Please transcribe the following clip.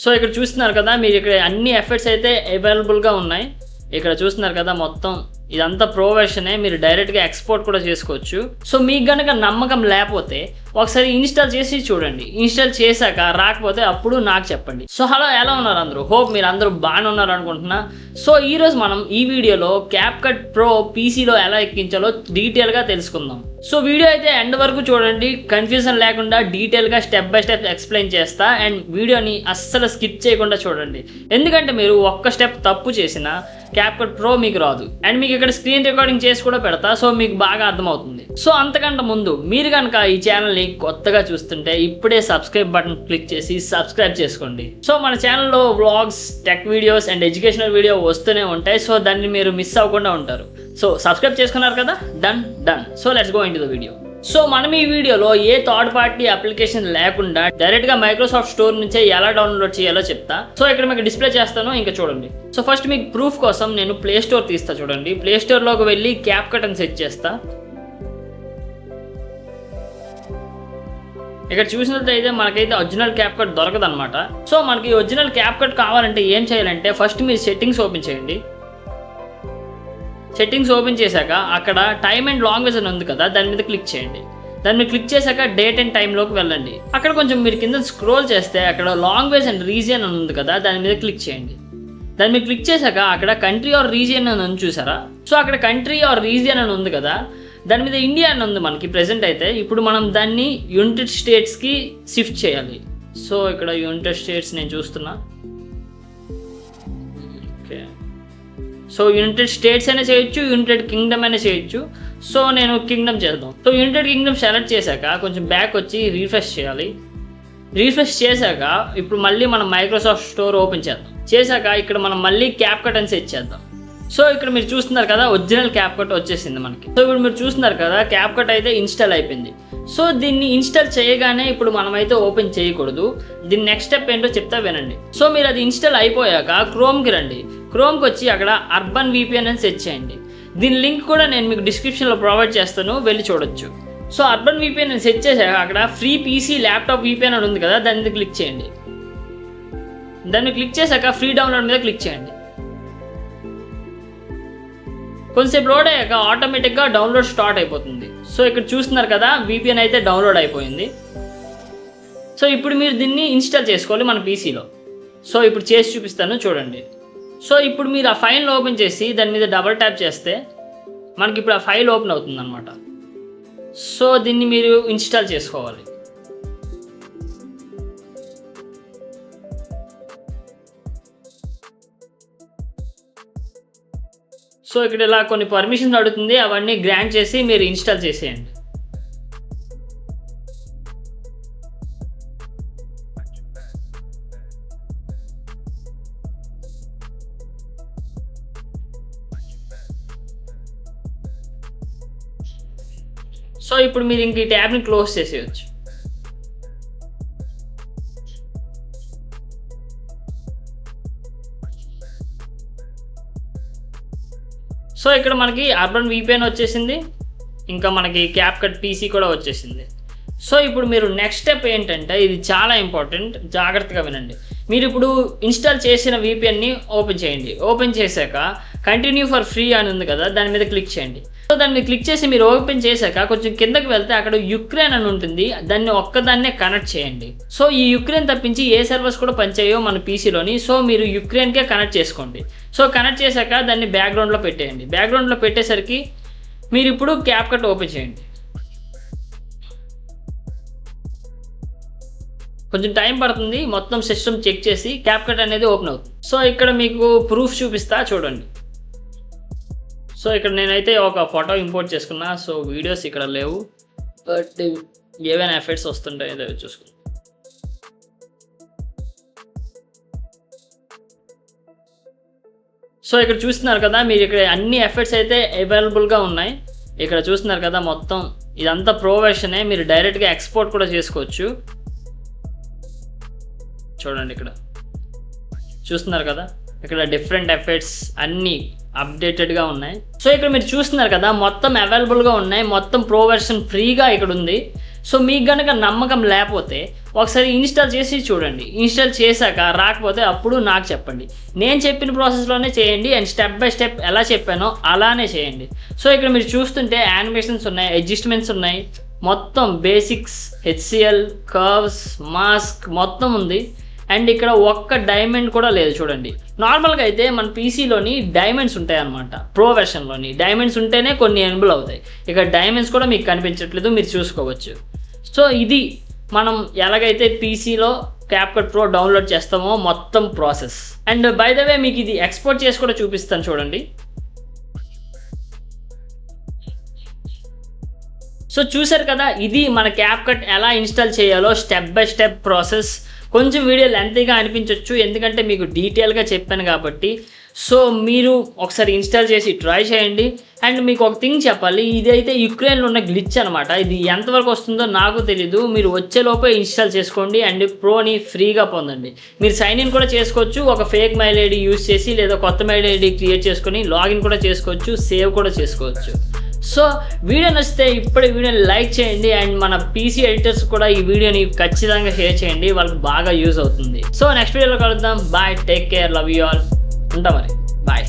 So ఇక్కడ చూస్తున్నారు కదా, మీరు ఇక్కడ అన్ని ఎఫెక్ట్స్ అయితే అవైలబుల్గా ఉన్నాయి. ఇక్కడ చూస్తున్నారు కదా, మొత్తం ఇదంతా ప్రో వెర్షనే, మీరు డైరెక్ట్గా ఎక్స్పోర్ట్ కూడా చేసుకోవచ్చు. సో మీకు కనుక నమ్మకం లేకపోతే ఒకసారి ఇన్స్టాల్ చేసి చూడండి. ఇన్స్టాల్ చేశాక రాకపోతే అప్పుడు నాకు చెప్పండి. సో హలో, ఎలా ఉన్నారు అందరూ? హోప్ మీరు అందరూ బాగానే ఉన్నారు అనుకుంటున్నా. సో ఈరోజు మనం ఈ వీడియోలో CapCut Pro పీసీలో ఎలా ఎక్కించాలో డీటెయిల్గా తెలుసుకుందాం. సో వీడియో అయితే ఎండ్ వరకు చూడండి, కన్ఫ్యూజన్ లేకుండా డీటెయిల్గా స్టెప్ బై స్టెప్ ఎక్స్ప్లెయిన్ చేస్తా. అండ్ వీడియోని అస్సలు స్కిప్ చేయకుండా చూడండి, ఎందుకంటే మీరు ఒక్క స్టెప్ తప్పు చేసినా CapCut Pro మీకు రాదు. అండ్ మీకు ఇక్కడ స్క్రీన్ రికార్డింగ్ చేసి కూడా పెడతా, సో మీకు బాగా అర్థమవుతుంది. సో అంతకంటే ముందు మీరు కనుక ఈ ఛానల్ని కొత్తగా చూస్తుంటే ఇప్పుడే సబ్స్క్రైబ్ బటన్ క్లిక్ చేసి సబ్స్క్రైబ్ చేసుకోండి. సో మన ఛానల్లో vlogs, tech videos and educational video వస్తూనే ఉంటాయి. సో దాన్ని మీరు మిస్ అవ్వకుండా ఉంటారు. సో సబ్స్క్రైబ్ చేసుకున్నారు కదా, done. So let's go in to the video. So మనం ఈ వీడియోలో ఏ థర్డ్ పార్టీ అప్లికేషన్ లేకుండా డైరెక్ట్గా మైక్రోసాఫ్ట్ స్టోర్ నుంచే ఎలా డౌన్లోడ్ చేయాలో చెప్తా. సో ఇక్కడ మీకు డిస్ప్లే చేస్తాను, ఇంకా చూడండి. సో ఫస్ట్ మీకు ప్రూఫ్ కోసం నేను ప్లే స్టోర్ తీస్తా. చూడండి, ప్లే స్టోర్లోకి వెళ్ళి CapCut అని సెర్చ్ చేస్తా. ఇక్కడ చూసినట్లయితే మనకైతే ఒరిజినల్ CapCut దొరకదు అనమాట. సో మనకి ఒరిజినల్ CapCut కావాలంటే ఏం చేయాలంటే ఫస్ట్ మీరు సెట్టింగ్స్ ఓపెన్ చేయండి. సెట్టింగ్స్ ఓపెన్ చేశాక అక్కడ టైమ్ అండ్ లాంగ్వేజ్ అని ఉంది కదా, దాని మీద క్లిక్ చేయండి. దాని మీద క్లిక్ చేశాక డేట్ అండ్ టైంలోకి వెళ్ళండి. అక్కడ కొంచెం మీరు కింద స్క్రోల్ చేస్తే అక్కడ లాంగ్వేజ్ అండ్ రీజియన్ అని ఉంది కదా, దాని మీద క్లిక్ చేయండి. దాని మీద క్లిక్ చేశాక అక్కడ కంట్రీ ఆర్ రీజియన్ అని ఉంది, చూసారా? సో అక్కడ కంట్రీ ఆర్ రీజియన్ అని ఉంది కదా, దాని మీద ఇండియా అని ఉంది మనకి ప్రెసెంట్ అయితే. ఇప్పుడు మనం దాన్ని యునైటెడ్ స్టేట్స్కి షిఫ్ట్ చేయాలి. సో ఇక్కడ యునైటెడ్ స్టేట్స్ నేను చూస్తున్నా. ఓకే, సో యునైటెడ్ స్టేట్స్ అయినా చేయొచ్చు, యునైటెడ్ కింగ్డమ్ అయినా చేయొచ్చు. సో నేను కింగ్డమ్ చేద్దాం. సో యునైటెడ్ కింగ్డమ్ సెలెక్ట్ చేశాక కొంచెం బ్యాక్ వచ్చి రీఫ్రెష్ చేయాలి. రీఫ్రెష్ చేశాక ఇప్పుడు మళ్ళీ మనం మైక్రోసాఫ్ట్ స్టోర్ ఓపెన్ చేద్దాం. చేశాక ఇక్కడ మనం మళ్ళీ CapCut అని సెట్ చేద్దాం. సో ఇక్కడ మీరు చూస్తున్నారు కదా, ఒరిజినల్ CapCut వచ్చేసింది మనకి. సో ఇప్పుడు మీరు చూస్తున్నారు కదా, CapCut అయితే ఇన్స్టాల్ అయిపోయింది. సో దీన్ని ఇన్స్టాల్ చేయగానే ఇప్పుడు మనమైతే ఓపెన్ చేయకూడదు. దీని నెక్స్ట్ స్టెప్ ఏంటో చెప్తా వినండి. సో మీరు అది ఇన్స్టాల్ అయిపోయాక క్రోమ్కి రండి. క్రోమ్కి వచ్చి అక్కడ అర్బన్ VPN అని సెట్ చేయండి. దీని లింక్ కూడా నేను మీకు డిస్క్రిప్షన్లో ప్రొవైడ్ చేస్తాను, వెళ్ళి చూడొచ్చు. సో అర్బన్ VPN అని సెట్ చేశాక అక్కడ ఫ్రీ PC ల్యాప్టాప్ VPN అని ఉంది కదా, దాని మీద క్లిక్ చేయండి. దాన్ని క్లిక్ చేశాక ఫ్రీ డౌన్లోడ్ మీద క్లిక్ చేయండి. కొంచెంసేపు లోడ్ అయ్యాక ఆటోమేటిక్గా డౌన్లోడ్ స్టార్ట్ అయిపోతుంది. సో ఇక్కడ చూస్తున్నారు కదా, VPN అయితే డౌన్లోడ్ అయిపోయింది. సో ఇప్పుడు మీరు దీన్ని ఇన్స్టాల్ చేసుకోవాలి మన పీసీలో. సో ఇప్పుడు చేసి చూపిస్తాను, చూడండి. సో ఇప్పుడు మీరు ఆ ఫైల్ని ఓపెన్ చేసి దాని మీద డబల్ ట్యాప్ చేస్తే మనకి ఇప్పుడు ఆ ఫైల్ ఓపెన్ అవుతుంది అనమాట. సో దీన్ని మీరు ఇన్స్టాల్ చేసుకోవాలి. సో ఇక్కడ ఇలా కొన్ని పర్మిషన్స్ అడుగుతుంది, అవన్నీ గ్రాంట్ చేసి మీరు ఇన్స్టాల్ చేసేయండి. సో ఇప్పుడు మీరు ఇంక ఈ ట్యాబ్ని క్లోజ్ చేసేయచ్చు. సో ఇక్కడ మనకి అర్బన్ VPN వచ్చేసింది, ఇంకా మనకి CapCut PC కూడా వచ్చేసింది. సో ఇప్పుడు మీరు నెక్స్ట్ స్టెప్ ఏంటంటే, ఇది చాలా ఇంపార్టెంట్, జాగ్రత్తగా వినండి. మీరు ఇప్పుడు ఇన్స్టాల్ చేసిన VPNని ఓపెన్ చేయండి. ఓపెన్ చేశాక కంటిన్యూ ఫర్ ఫ్రీ అని ఉంది కదా, దాని మీద క్లిక్ చేయండి. సో దాన్ని క్లిక్ చేసి మీరు ఓపెన్ చేశాక కొంచెం కిందకి వెళ్తే అక్కడ యుక్రెయిన్ అని ఉంటుంది, దాన్ని ఒక్కదాన్నే కనెక్ట్ చేయండి. సో ఈ యుక్రెయిన్ తప్పించి ఏ సర్వర్స్ కూడా పనిచేయో మన పీసీలోని. సో మీరు యుక్రెయిన్కే కనెక్ట్ చేసుకోండి. సో కనెక్ట్ చేశాక దాన్ని బ్యాక్గ్రౌండ్లో పెట్టేయండి. బ్యాక్గ్రౌండ్లో పెట్టేసరికి మీరు ఇప్పుడు CapCut ఓపెన్ చేయండి. కొంచెం టైం పడుతుంది, మొత్తం సిస్టమ్ చెక్ చేసి CapCut అనేది ఓపెన్ అవుతుంది. సో ఇక్కడ మీకు ప్రూఫ్ చూపిస్తా, చూడండి. సో ఇక్కడ నేనైతే ఒక ఫోటో ఇంపోర్ట్ చేసుకున్నా. సో వీడియోస్ ఇక్కడ లేవు, బట్ ఏవైనా ఎఫెక్ట్స్ వస్తుంటాయి, ఏదో చూసుకున్నాను. సో ఇక్కడ చూస్తున్నారు కదా, మీరు ఇక్కడ అన్ని ఎఫెక్ట్స్ అయితే అవైలబుల్గా ఉన్నాయి. ఇక్కడ చూస్తున్నారు కదా, మొత్తం ఇదంతా ప్రో వెర్షనే, మీరు డైరెక్ట్గా ఎక్స్పోర్ట్ కూడా చేసుకోవచ్చు. చూడండి, ఇక్కడ చూస్తున్నారు కదా, ఇక్కడ డిఫరెంట్ ఎఫెక్ట్స్ అన్నీ అప్డేటెడ్గా ఉన్నాయి. సో ఇక్కడ మీరు చూస్తున్నారు కదా, మొత్తం అవైలబుల్గా ఉన్నాయి, మొత్తం ప్రో వెర్షన్ ఫ్రీగా ఇక్కడ ఉంది. సో మీకు కనుక నమ్మకం లేకపోతే ఒకసారి ఇన్స్టాల్ చేసి చూడండి. ఇన్స్టాల్ చేశాక రాకపోతే అప్పుడు నాకు చెప్పండి. నేను చెప్పిన ప్రాసెస్లోనే చేయండి అండ్ స్టెప్ బై స్టెప్ ఎలా చెప్పానో అలానే చేయండి. సో ఇక్కడ మీరు చూస్తుంటే యానిమేషన్స్ ఉన్నాయి, అడ్జస్ట్మెంట్స్ ఉన్నాయి, మొత్తం బేసిక్స్, హెచ్సిఎల్, కర్వ్స్, మాస్క్ మొత్తం ఉంది. అండ్ ఇక్కడ ఒక్క డైమండ్ కూడా లేదు చూడండి. నార్మల్గా అయితే మన పీసీలోని డైమండ్స్ ఉంటాయి అన్నమాట. ప్రో వెర్షన్లోని డైమండ్స్ ఉంటేనే కొన్ని ఎనేబుల్ అవుతాయి. ఇక్కడ డైమండ్స్ కూడా మీకు కనిపించట్లేదు, మీరు చూసుకోవచ్చు. సో ఇది మనం ఎలాగైతే పీసీలో క్యాప్కట్ ప్రో డౌన్లోడ్ చేస్తామో మొత్తం process. And by the way మీకు ఇది ఎక్స్పోర్ట్ చేసి కూడా చూపిస్తాను చూడండి. సో చూసారు కదా, ఇది మన క్యాప్కట్ ఎలా ఇన్స్టాల్ చేయాలో స్టెప్ బై స్టెప్ ప్రాసెస్. కొంచెం వీడియో లెంతీగా అనిపించవచ్చు ఎందుకంటే మీకు డీటెయిల్గా చెప్పాను కాబట్టి. సో మీరు ఒకసారి ఇన్స్టాల్ చేసి ట్రై చేయండి. అండ్ మీకు ఒక థింగ్ చెప్పాలి, ఇదైతే యుక్రెయిన్లో ఉన్న గ్లిచ్ అనమాట. ఇది ఎంతవరకు వస్తుందో నాకు తెలీదు. మీరు వచ్చేలోపే ఇన్స్టాల్ చేసుకోండి అండ్ ప్రోని ఫ్రీగా పొందండి. మీరు సైన్ ఇన్ కూడా చేసుకోవచ్చు ఒక ఫేక్ మెయిల్ ఐడి యూస్ చేసి, లేదా కొత్త మెయిల్ ఐడి క్రియేట్ చేసుకొని లాగిన్ కూడా చేసుకోవచ్చు, సేవ్ కూడా చేసుకోవచ్చు. సో వీడియో నచ్చితే ఇప్పుడే వీడియోని లైక్ చేయండి అండ్ మన పీసీ ఎడిటర్స్ కూడా ఈ వీడియోని ఖచ్చితంగా షేర్ చేయండి, వాళ్ళకి బాగా యూజ్ అవుతుంది. సో నెక్స్ట్ వీడియోలో కలుద్దాం. Bye, take care, love you all. ఉంటా మరి, బాయ్.